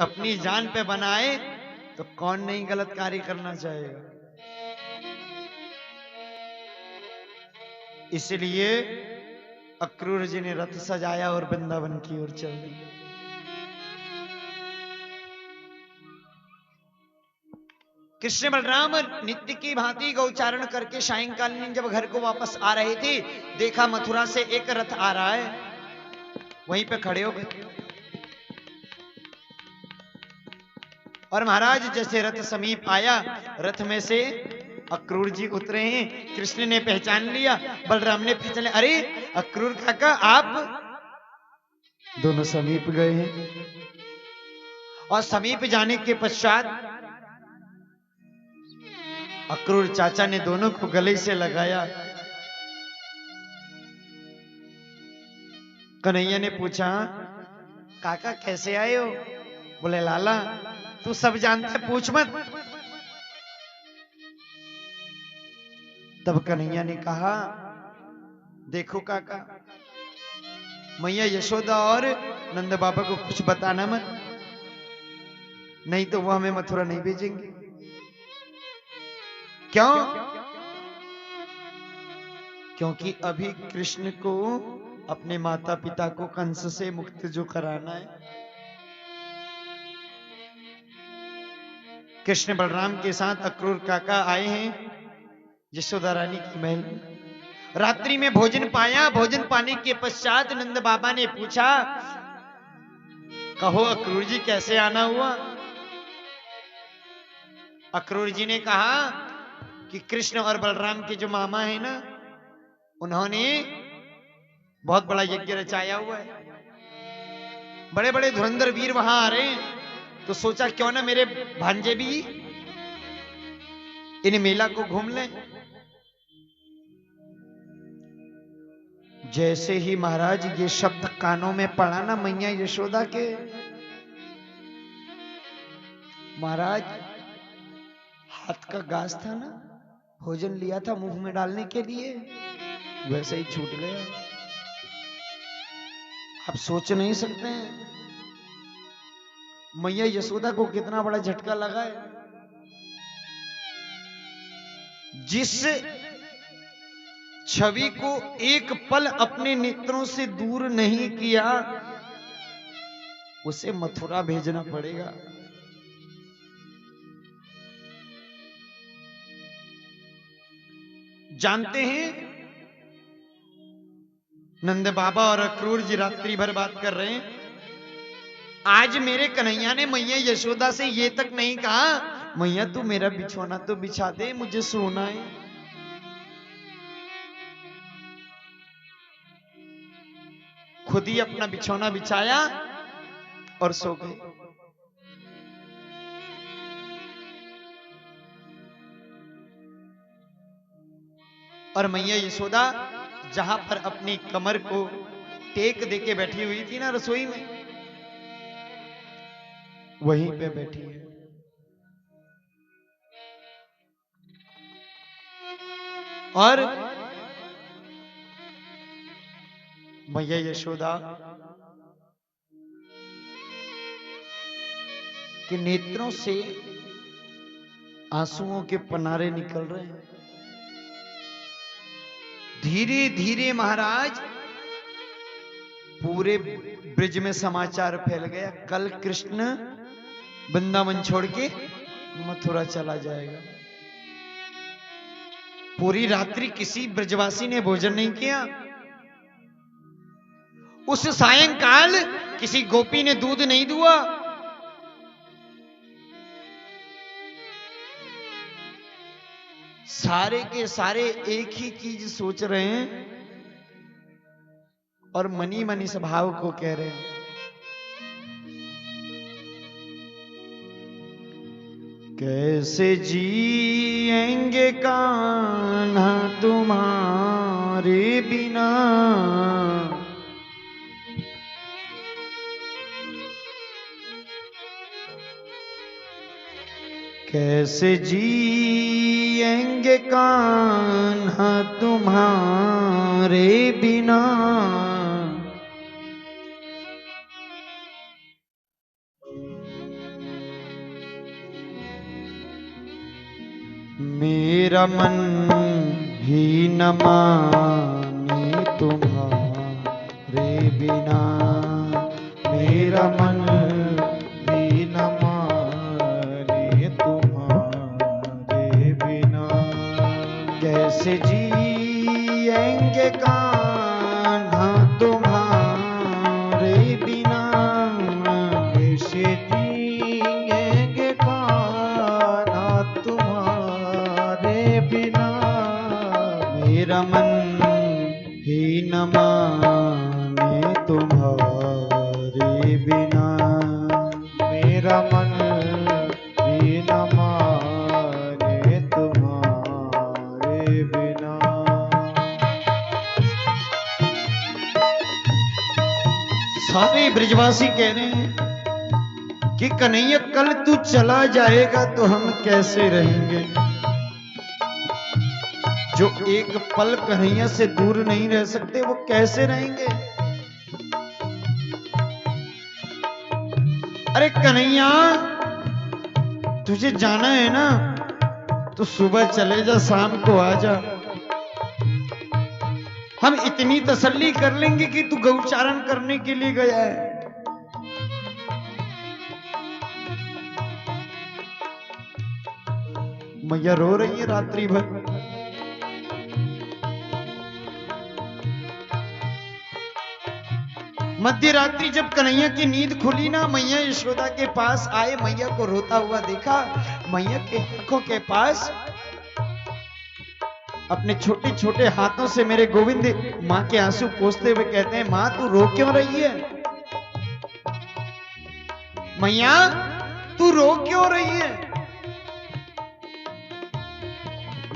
अपनी जान पे बनाए तो कौन नहीं गलत कार्य करना चाहेगा। इसलिए अक्रूर जी ने रथ सजाया और वृंदावन की ओर चल दिया। कृष्ण बलराम नित्य की भांति गौचारण करके सायंकालीन जब घर को वापस आ रहे थे, देखा मथुरा से एक रथ आ रहा है, वहीं पे खड़े हो गए। और महाराज जैसे रथ समीप आया, रथ में से अक्रूर जी उतरे हैं। कृष्ण ने पहचान लिया, बलराम ने पहचान लिया, अरे अक्रूर काका आप। दोनों समीप गए हैं और समीप जाने के पश्चात अक्रूर चाचा ने दोनों को गले से लगाया। कन्हैया ने पूछा, काका कैसे आए हो? बोले लाला तू सब जानता है, पूछ मत। तब कन्हैया ने कहा, देखो काका, मैया यशोदा और नंद बाबा को कुछ बताना मत, नहीं तो वो हमें मथुरा नहीं भेजेंगे। क्यों? क्योंकि अभी कृष्ण को अपने माता पिता को कंस से मुक्त जो कराना है। कृष्ण बलराम के साथ अक्रूर काका आए हैं यशोदा रानी की महल। रात्रि में भोजन पाया, भोजन पाने के पश्चात नंद बाबा ने पूछा, कहो अक्रूर जी कैसे आना हुआ? अक्रूर जी ने कहा कि कृष्ण और बलराम के जो मामा है ना, उन्होंने बहुत बड़ा यज्ञ रचाया हुआ है, बड़े बड़े धुरंधर वीर वहां आ रहे हैं, तो सोचा क्यों ना मेरे भांजे भी इन मेला को घूम लें। जैसे ही महाराज ये शब्द कानों में पड़ा ना मैया यशोदा के, महाराज हाथ का गाज था ना, भोजन लिया था मुंह में डालने के लिए, वैसे ही छूट गया। आप सोच नहीं सकते हैं मैया यशोदा को कितना बड़ा झटका लगा है। जिस छवि को एक पल अपने नेत्रों से दूर नहीं किया, उसे मथुरा भेजना पड़ेगा। जानते हैं नंद बाबा और अक्रूर जी रात्रि भर बात कर रहे हैं। आज मेरे कन्हैया ने मैया यशोदा से ये तक नहीं कहा, मैया तू मेरा बिछौना तो बिछा दे, मुझे सोना है। खुद ही अपना बिछौना बिछाया और सो गए। और मैया यशोदा जहां पर अपनी कमर को टेक देके बैठी हुई थी ना रसोई में, वहीं पे बैठी है। और मैया यशोदा के नेत्रों से आंसुओं के पनारे निकल रहे हैं। धीरे धीरे महाराज पूरे ब्रिज में समाचार फैल गया, कल कृष्ण वृंदावन छोड़ के मथुरा चला जाएगा। पूरी रात्रि किसी ब्रजवासी ने भोजन नहीं किया। उस सायंकाल किसी गोपी ने दूध नहीं दुआ। सारे के सारे एक ही चीज सोच रहे हैं और मनी मनी स्वभाव को कह रहे हैं, कैसे जिएंगे कान्हा तुम्हारे बिना, कैसे जिएंगे कान्हा तुम्हारे बिना। मेरा मन ही न माने तुम्हारे बिना, मेरा मन भी न माने तुम्हारे बिना। कैसे जिएंगे कान्हा तुम्हारे बिना, कैसे जिएंगे कान्हा तुम्हारे बिना। मेरा मन ही न माने तुम्हारे बिना, मेरा मन भी न माने तुम्हारे बिना। सारे ब्रजवासी कह रहे हैं कि कन्हैया कल तू चला जाएगा तो हम कैसे रहेंगे। जो एक पल कन्हैया से दूर नहीं रह सकते वो कैसे रहेंगे। अरे कन्हैया तुझे जाना है ना तो सुबह चले जा, शाम को आ जा। हम इतनी तसल्ली कर लेंगे कि तू गौचारण करने के लिए गया है। मैया रो रही है रात्रि भर। मध्य रात्रि जब कन्हैया की नींद खुली ना, मैया यशोदा के पास आए, मैया को रोता हुआ देखा। मैया के आंखों के पास अपने छोटे छोटे हाथों से मेरे गोविंद मां के आंसू पोंछते हुए कहते हैं, मां तू रो क्यों रही है। मैया तू रो क्यों रही है।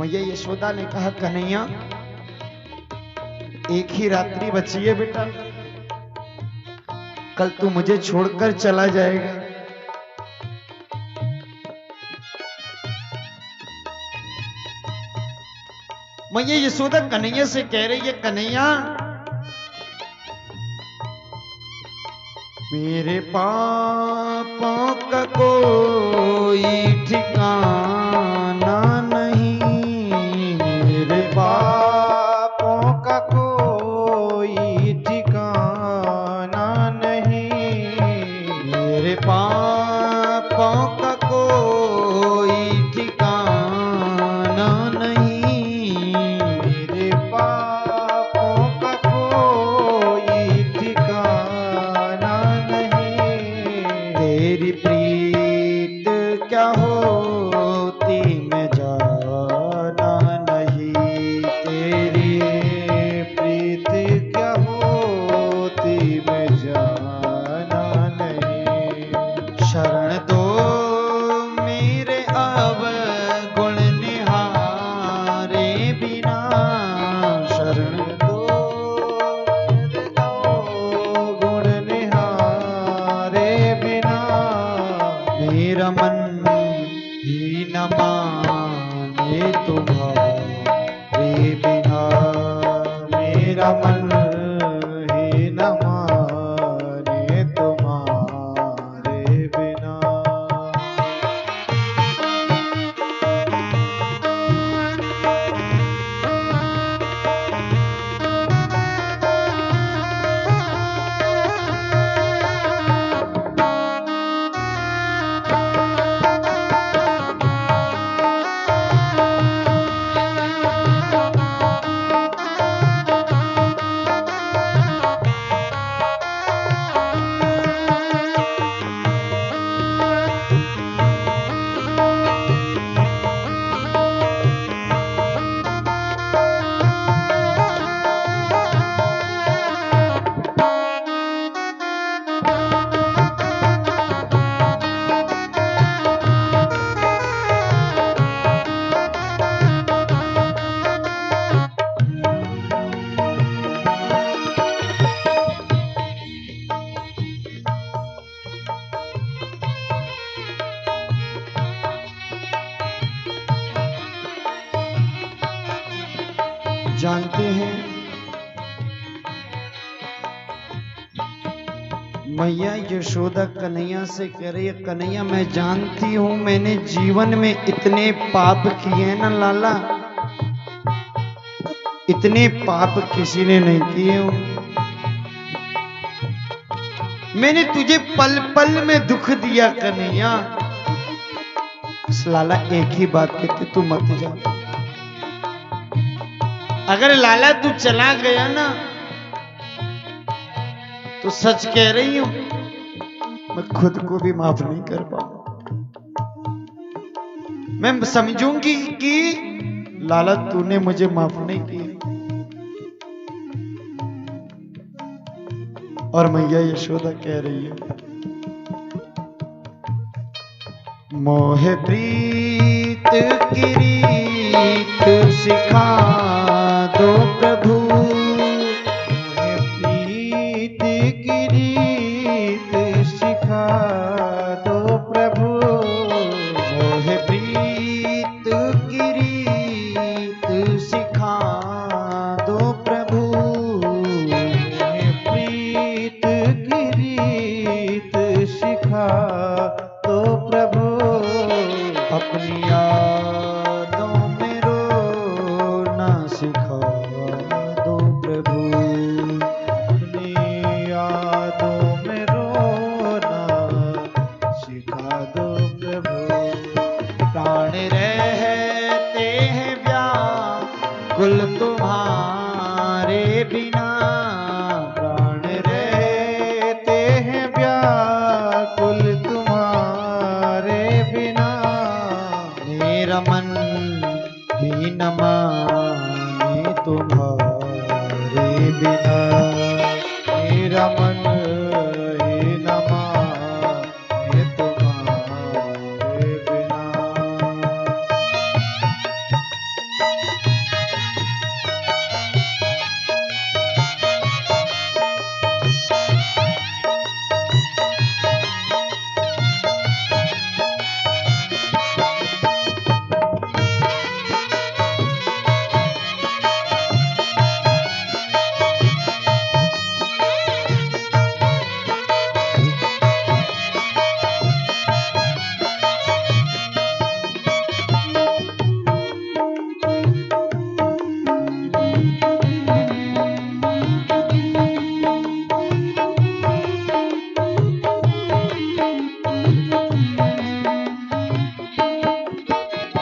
मैया यशोदा ने कहा, कन्हैया एक ही रात्रि बची है बेटा, कल तू मुझे छोड़कर चला जाएगा। मैया यशोदा कन्हैया से कह रही है, कन्हैया मेरे पापों का कोई ठिकाना नहीं, मेरे पापों का कोई ठिकाना नहीं। मेरे पापों का कोई ठिकाना नहीं, मेरे पापों का कोई ठिकाना नहीं। तेरी प्रीत क्या होती मैं जाना नहीं, तेरी प्रीत क्या होती मैं जाना नहीं। शरण दो मेरे अब गुण निहारे बिना, शरण दो मेरे गुण निहारे बिना। मेरा मन ही न माने तुम्हारे बिना, मेरा मन ही न माने तुम्हारे बिना। जानते हैं मैया यशोदा कन्हैया से कह रही है, कन्हैया मैं जानती हूं मैंने जीवन में इतने पाप किए ना लाला, इतने पाप किसी ने नहीं किए हो। मैंने तुझे पल पल में दुख दिया कन्हैया। लाला एक ही बात कहते, तू मत जा। अगर लाला तू चला गया ना तो सच कह रही हूं मैं खुद को भी माफ नहीं कर पाऊंगा। मैं समझूंगी कि लाला तूने मुझे माफ नहीं किया। और मैया यशोदा कह रही है, मोह प्रीत की रीत सिखा दो प्रभु, मोह प्रीत की रीत सिखा दो प्रभु, मोह प्रीत की रीत सिखा दो प्रभु, मोह प्रीत की रीत सिखा दो प्रभु, अपनी यादों में रोना सिखा दो प्रभु, अपनी यादों में रोना सिखा दो प्रभु, प्राण रहते हैं व्याकुल तुम्हारे बिना, प्राण रहते हैं व्याकुल तुम्हारे बिना, मेरा मन ही न माने तुम्हारे बिना, मेरा मन ही न माने तुम्हारे बिना।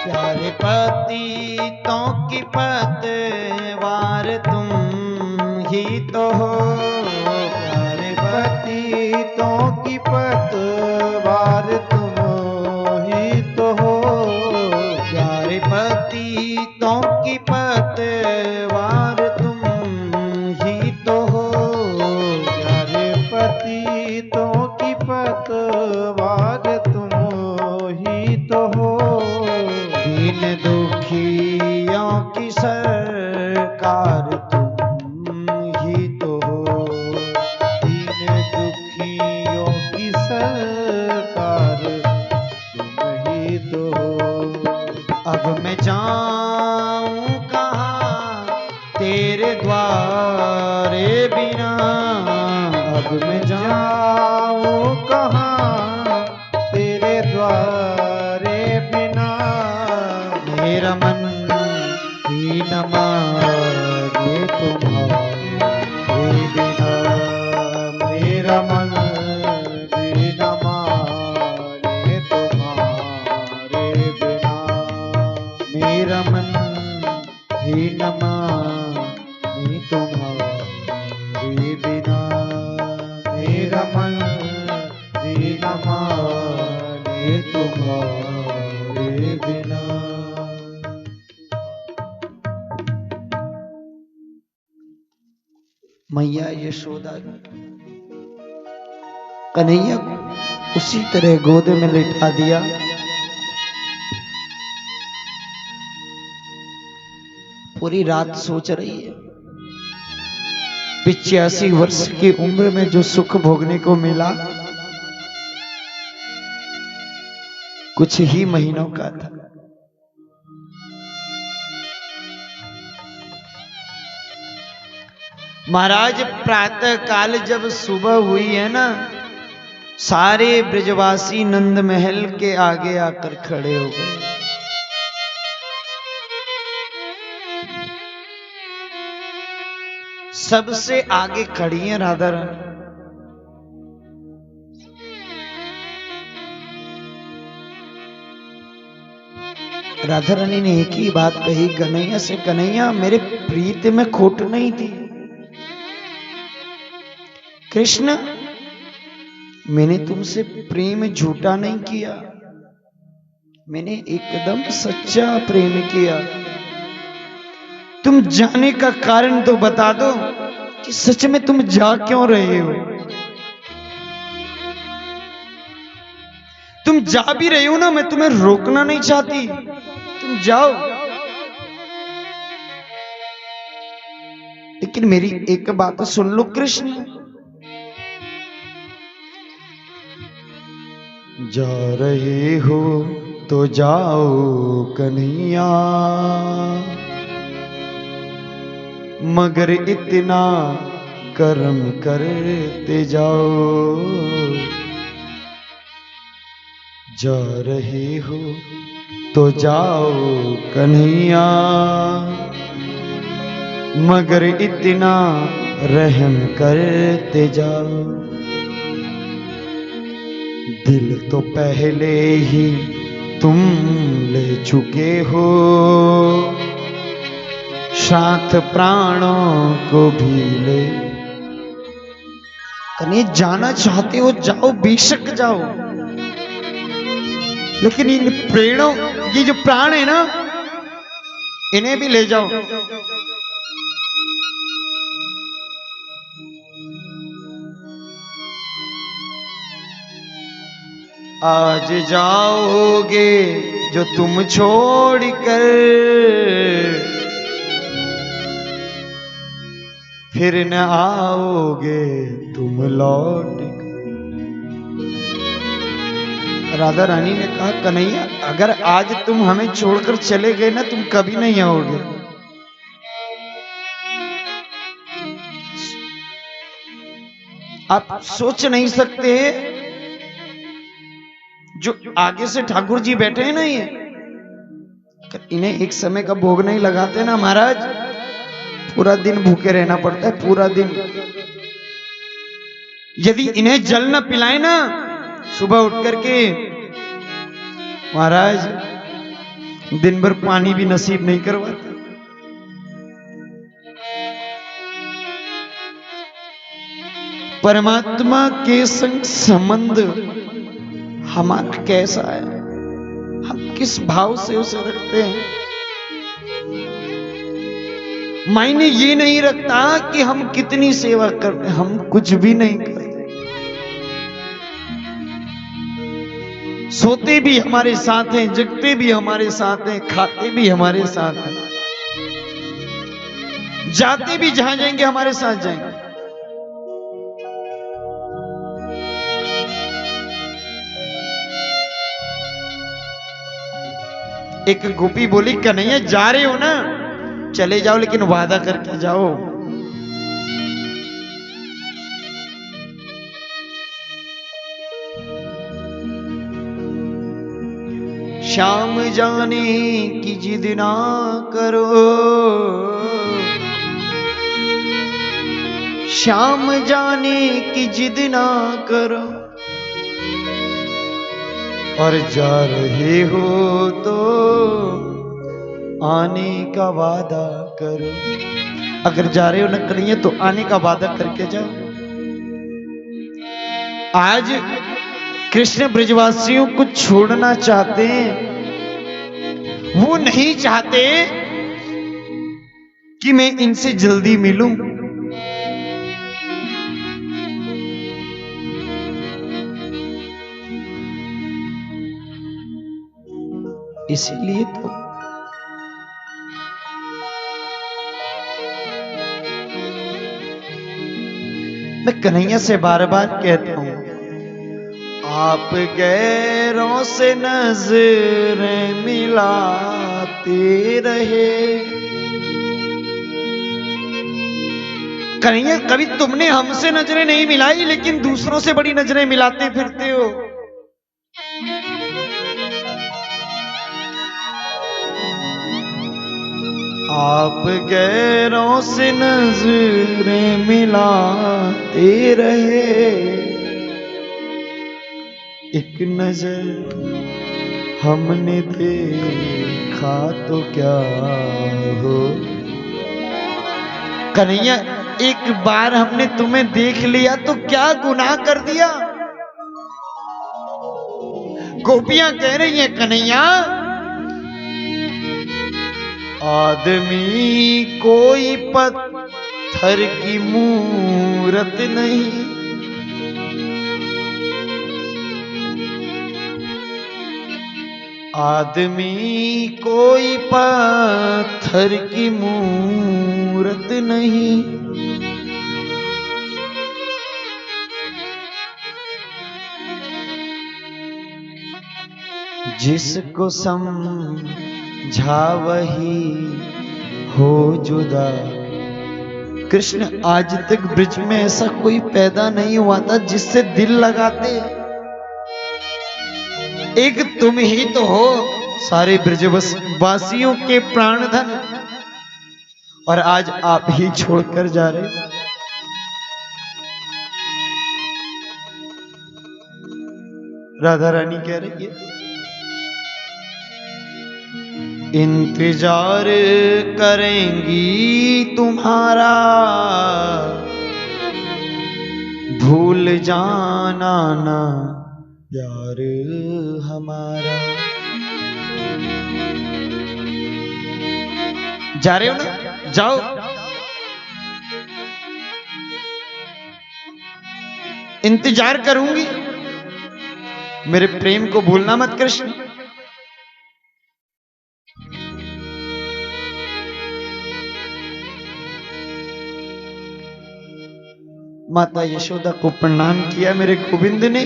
प्यारे पतितों की पतवार तुम ही तो हो, प्यारे पतितों की पतवार तुम ही तो हो, प्यारे पतितों की पतवार तुम ही तो हो, प्यारे पतितों की पतवार तुम ही तो हो, दीन दुखियों की सरकार तुम ही तो हो, दीन दुखियों की सरकार तुम ही तो हो। अब मैं जाऊं कहाँ तेरे द्वारे बिना, अब मैं जाऊं कहाँ तेरे द्वारे बिना, मेरा मन ही न माने तुम्हारे बिना, मेरा मन भी न माने तुम्हारे बिना, मेरा मन ही न माने तुम्हारे बिना, मेरा मन भी न माने तुम्हारे बिना। मैया यशोदा कन्हैया को उसी तरह गोद में लिटा दिया। पूरी रात सोच रही है, 85 वर्ष की उम्र में जो सुख भोगने को मिला कुछ ही महीनों का था। महाराज प्रातः काल जब सुबह हुई है ना, सारे ब्रजवासी नंद महल के आगे आकर खड़े हो गए। सबसे आगे खड़ी है राधा रानी। राधा रानी ने एक ही बात कही कन्हैया से, कन्हैया मेरे प्रीत में खोट नहीं थी। कृष्ण मैंने तुमसे प्रेम झूठा नहीं किया, मैंने एकदम सच्चा प्रेम किया। तुम जाने का कारण तो बता दो कि सच में तुम जा क्यों रहे हो। तुम जा भी रहे हो ना, मैं तुम्हें रोकना नहीं चाहती, तुम जाओ। लेकिन मेरी एक बात सुन लो कृष्ण, जा रहे हो तो जाओ कन्हैया, मगर इतना कर्म करते जाओ। जा रहे हो तो जाओ कन्हैया, मगर इतना रहम करते जाओ। दिल तो पहले ही तुम ले चुके हो, साथ प्राणों को भी ले। कन्हैया जाना चाहते हो जाओ, बेशक जाओ, लेकिन इन प्राणों, ये जो प्राण है ना, इन्हें भी ले जाओ। आज जाओगे जो तुम छोड़ कर, फिर न आओगे तुम लौट कर। राधा रानी ने कहा कन्हैया अगर आज तुम हमें छोड़कर चले गए ना, तुम कभी नहीं आओगे। आप सोच नहीं सकते, जो आगे से ठाकुर जी बैठे हैं ना, ये इन्हें एक समय का भोग नहीं लगाते ना महाराज, पूरा दिन भूखे रहना पड़ता है, पूरा दिन। यदि इन्हें जल न पिलाए ना सुबह उठ करके, महाराज दिन भर पानी भी नसीब नहीं करवाते। परमात्मा के संग संबंध हमारा कैसा है, हम किस भाव से उसे रखते हैं। मायने ये नहीं रखता कि हम कितनी सेवा करते, हम कुछ भी नहीं करते। सोते भी हमारे साथ हैं, जगते भी हमारे साथ हैं, खाते भी हमारे साथ हैं, जाते भी जहां जाएंगे हमारे साथ जाएंगे। एक गोपी बोली कन्हैया जा रहे हो ना, चले जाओ, लेकिन वादा करके जाओ। श्याम जाने की जिद ना करो, श्याम जाने की जिद ना करो, और जा रहे हो तो आने का वादा करो। अगर जा रहे हो न करिए तो आने का वादा करके जाओ। आज कृष्ण ब्रजवासियों को छोड़ना चाहते हैं, वो नहीं चाहते कि मैं इनसे जल्दी मिलूं। इसीलिए तो मैं कन्हैया से बार बार कहता हूं, आप गैरों से नजरें मिलाते रहे, कन्हैया कभी तुमने हमसे नजरें नहीं मिलाई, लेकिन दूसरों से बड़ी नजरें मिलाते फिरते हो। आप गैरों से नजरें मिलाते रहे, एक नजर हमने देखा तो क्या हो। कन्हैया एक बार हमने तुम्हें देख लिया तो क्या गुनाह कर दिया। गोपियां कह रही हैं कन्हैया आदमी कोई पत्थर की मूरत नहीं, आदमी कोई पत्थर की मूरत नहीं। जिसको समझा वही हो जुदा। कृष्ण आज तक ब्रिज में ऐसा कोई पैदा नहीं हुआ था जिससे दिल लगाते। एक तुम ही तो हो सारे ब्रजवासियों के प्राणधन, और आज आप ही छोड़कर जा रहे। राधा रानी कह रही है इंतजार करेंगी तुम्हारा, भूल जाना ना प्यार हमारा। जा रहे हो ना, जाओ। इंतजार करूंगी, मेरे प्रेम को भूलना मत कृष्ण। माता यशोदा को प्रणाम किया मेरे गोविंद ने।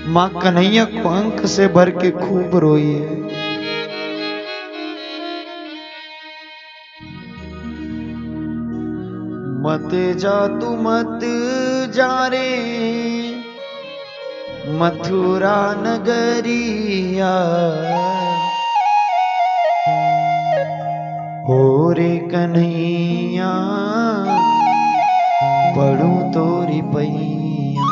मां कन्हैया को अंक से भर के खूब रोई है। मत जा तू मत जा रे मथुरा नगरिया, हो रे कन्हैया पढ़ू तोरी पैया।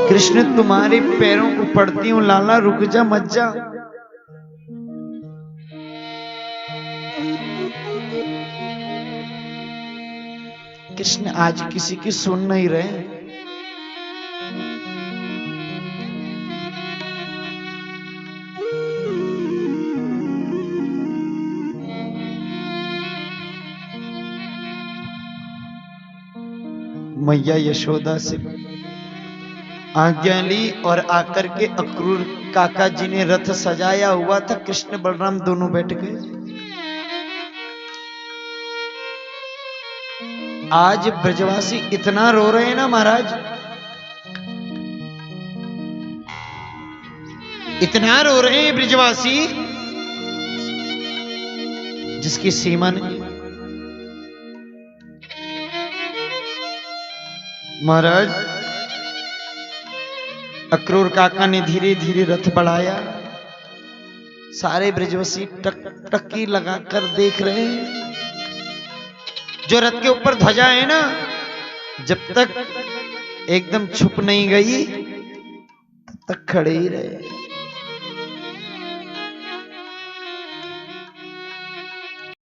कृष्ण तुम्हारे पैरों को पड़ती हूं लाला, रुक जा मत जा। कृष्ण आज किसी की सुन नहीं रहे। मैया यशोदा से आज्ञा ली और आकर के अक्रूर काका जी ने रथ सजाया हुआ था। कृष्ण बलराम दोनों बैठ गए। आज ब्रजवासी इतना रो रहे हैं ना महाराज, इतना रो रहे हैं ब्रजवासी जिसकी सीमा नहीं। महाराज अक्रूर काका ने धीरे धीरे रथ बढ़ाया। सारे ब्रजवासी टकटकी लगाकर देख रहे हैं। जो रथ के ऊपर ध्वजा है ना, जब तक एकदम छुप नहीं गई तब तक खड़े ही रहे।